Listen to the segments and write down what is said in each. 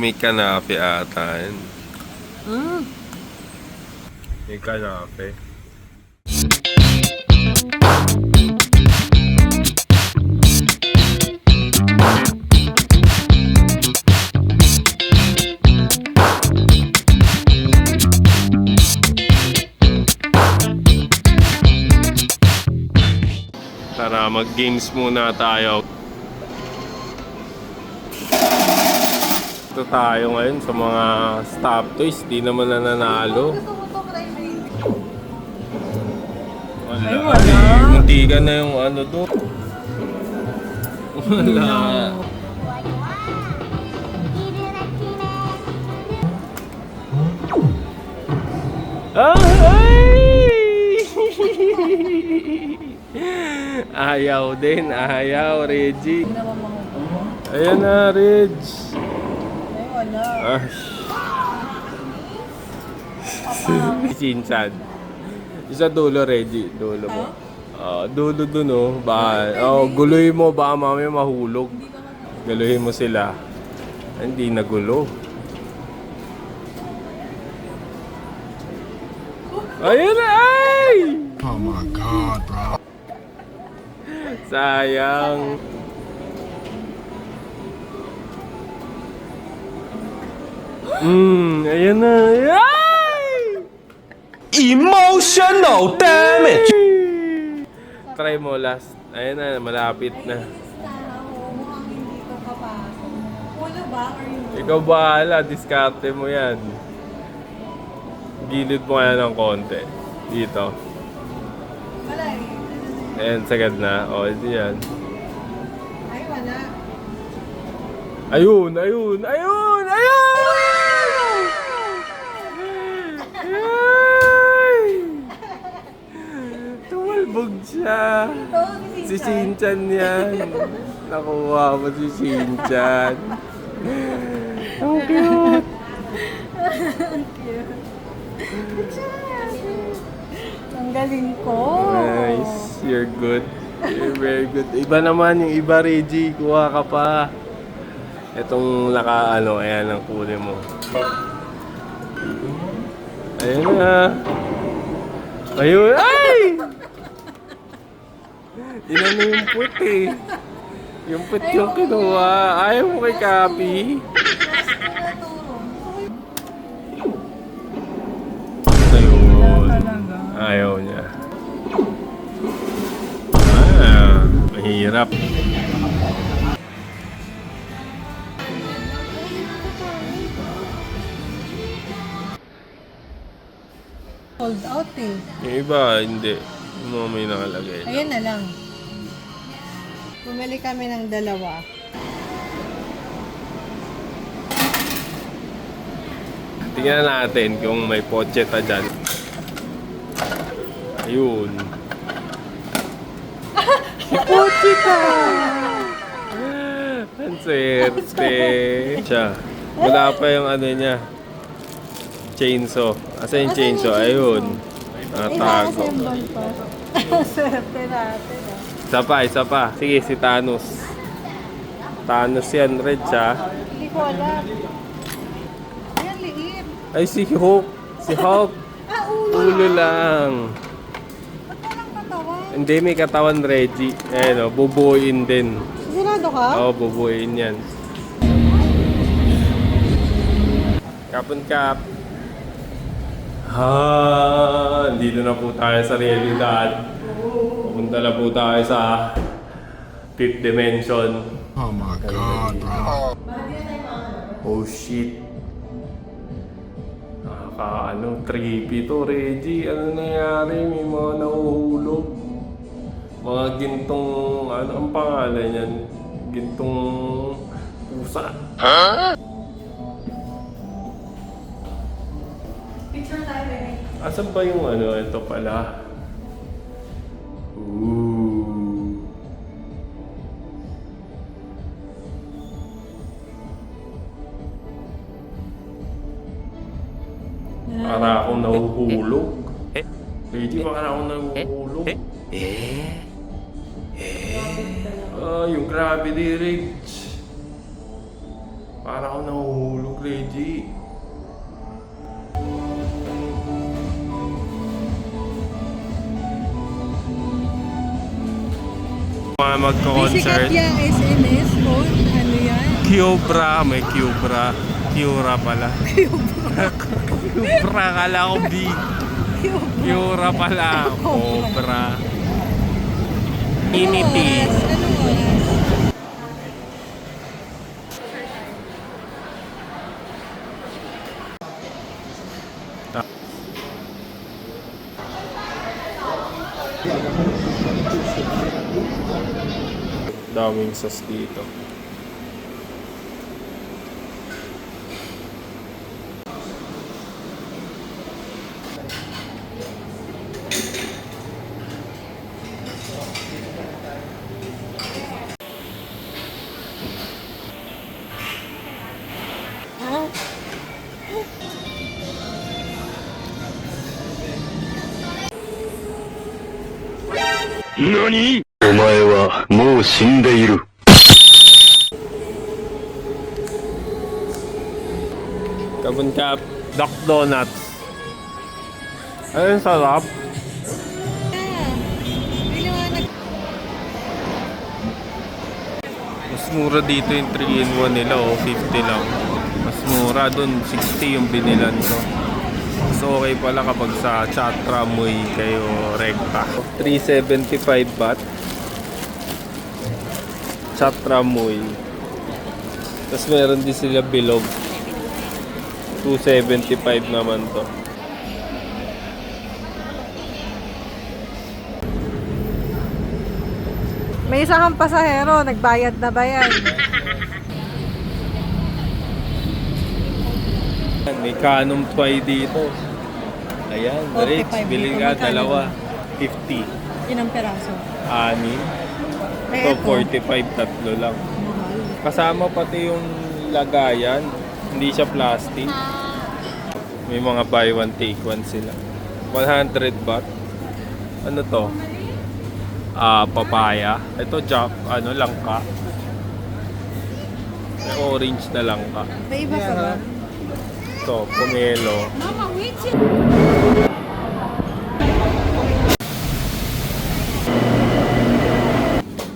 may kanape ata yan. Mm. May kanape. Tara, mag-games muna tayo. Ito tayo ngayon sa mga stop toys. Di naman na nanalo. Ay, wala. Munti ka na yung ano doon. Wala. Ay! Ayaw din, ayaw, Reggie. Ayan na, Reg. Ay, wala. Ah. Sinsan. Isa dulo, Reggie. Dulo mo. Dulo dun, oh. Guluhin mo, baka mamaya mahulog. Guluhin mo sila. Hindi nagulo. Ayun na, ay! Oh my God, bro. Sayang. Ayan na. Ay! Emotional damage. Try mo last. Ayan na, malapit na. Mukhang hindi ko kapasok. Wala ba? Or yun? Ikaw bahala, diskarte mo yan. Gilid mo kaya ng konti. Dito. Wala eh. Ayan, sagad na. O, ito yan. Ay, wala. Ayun, ayun, ayun, ayun! Ay! Tumalbog siya. Si Shinchan yan. Nakuha mo si Shinchan. Ang cute. Ang galing ko. Nice. You're good. You're very good. Iba naman yung iba, Reggie. Kuha ka pa. Itong ayan ang kunin mo. Ayun na. Ayun. Ay! Inano yung put eh. Yung put yung kinuha. Ayaw mo kay Kapi. Ayun. Ayaw niya. Mahirap. Sold out eh. Yung iba, hindi. Yung mga may nakalagay. Ayan na lang. Bumili kami ng dalawa. Tingnan natin kung may pocheta dyan. Ayun. Pocheta! Ang swerte. Siya. Wala pa yung ano niya. Chainsaw. Asa yung chainsaw? Ayun. Natago. Ina-assemble pa. Swerte natin ah. Isa pa. Sige, si Thanos. Thanos yan, Red siya. Hindi ko alam. Ayan, liit. Ay, si Hulk. Si Hulk. Ulo lang. Ba't walang katawan? Hindi, may katawan, Reggie. Ayan o, bubuuin din. Sigurado ka? Oo, bubuuin yan. Kapon Kap. Dito na po tayo sa realidad. Pupunta na po tayo sa 5th dimension. Oh my God, bro. Oh shit. Trippy to, Reggie. Ano nangyari? May mga nahuhulog. Mga gintong, ang pangalan yan? Gintong pusa. Picture tayo, baby. Asan ba yung ito pala? Ooh. Para akong nahuhulog. Hindi para akong nahuhulog. Yung gravity ridge. Para ako nahuhulog, Reggie. Mga magko-concert. Sikat yung SMS ko. Ano yan? Cubra, may Cubra. Cura pala. Cubra, kala ko big. Cura pala. Cobra. Inity. Ano oras? Daming sauce dito. NANI?お前はもう死んでいる。 Kabun Cap, Duck Donuts. Ayun, sarap. Liwanag. Mas mura dito yung 3-in-1 nila, 50 lang. Mas mura dun, 60 yung binilan ko. So okay pala kapag sa Chatra Muy kayo rekta. 375 baht. Chatra Muy. Tapos meron din sila bilog. 275 naman to. May isa kang pasahero. Nagbayad na ba yan? May Canon Pie dito. Ayan, 45 Rich, bili dito. nga Magkano dalawa. ba? 50. Inang peraso. Anim. Eh, Ito, 45, tatlo lang. Kasama pati yung lagayan. Hindi siya plastic. May mga buy one, take one sila. 100 baht. Ano to? Papaya. Ito, langka. May orange na langka. May iba pa ba? Ito, pomelo. Mama, wait.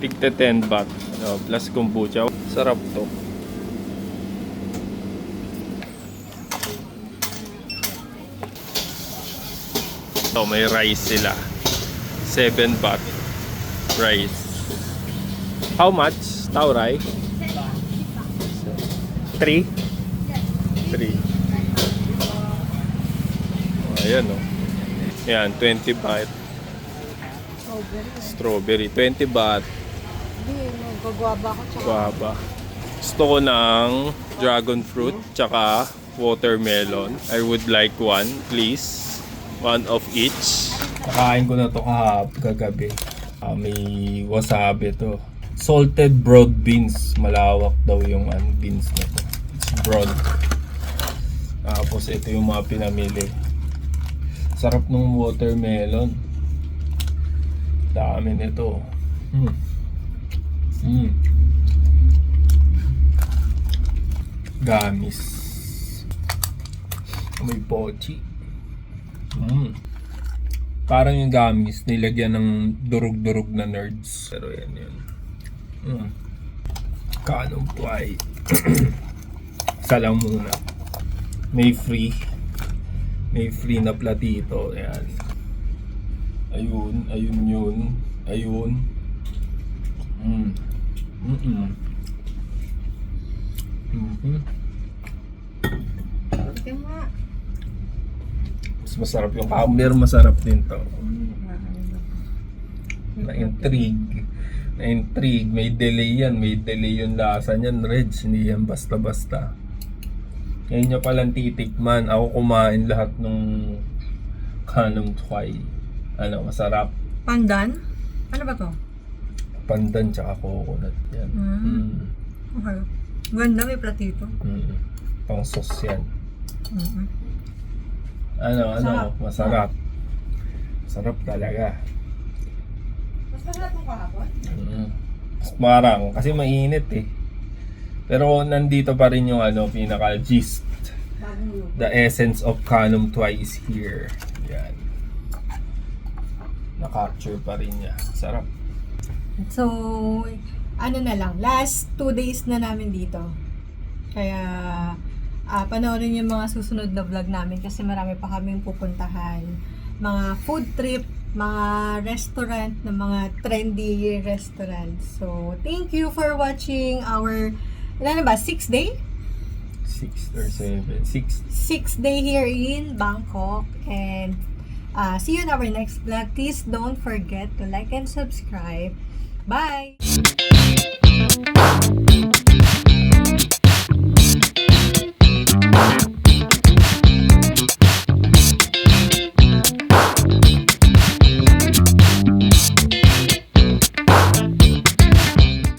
Tigte 10 baht. Plus kombucha. Sarap to. So, may rice sila. 7 baht. Rice. How much? Tauray? 3? 3. Ayan o. Ayan, 20 baht. Strawberry. 20 baht. Hindi, magagwaba ko. Tsaka Guava. Gusto ko ng dragon fruit tsaka watermelon. I would like one, please. One of each. Kakain ko na to kagabi. May wasabi to. Salted broad beans. Malawak daw yung beans na to. It's broad. Tapos ito yung mga pinamili. Sarap ng watermelon. Dami nito. Gamis. May pochi. Parang yung gamis nilagyan ng durug-durug na nerds. Pero yan yun. Canon Pie. Isa lang muna. May free na platito. Ayan. Ayun yun. Ayun. ito nga. Mas masarap yung camembert, masarap din to. Na-intrigue. May delay yan. May delay yung lasa niyan, Reg. Hindi yan basta-basta. Ngayon nyo palang titikman. Ako kumain lahat ng Canon Pie. Masarap. Pandan? Ano ba to? Pandan tsaka coconut yan. Okay. Ganda, may platito. Pang sauce yan. Sarap. Masarap. Sarap talaga. Mas masarap mo kahapon? Mas marang kasi mainit eh. Pero nandito pa rin yung pinaka gist. Bagong luto. The essence of Canum Twi is here. Yan. Na-capture pa rin niya. Sarap. So, ano na lang, last 2 days na namin dito. Kaya, panoorin yung mga susunod na vlog namin kasi marami pa kaming pupuntahan. Mga food trip, mga restaurant, na mga trendy restaurants. So, thank you for watching our, ano ba, 6th day? 6 or 7. 6. 6th day here in Bangkok. And, see you in our next vlog. Please don't forget to like and subscribe. Bye!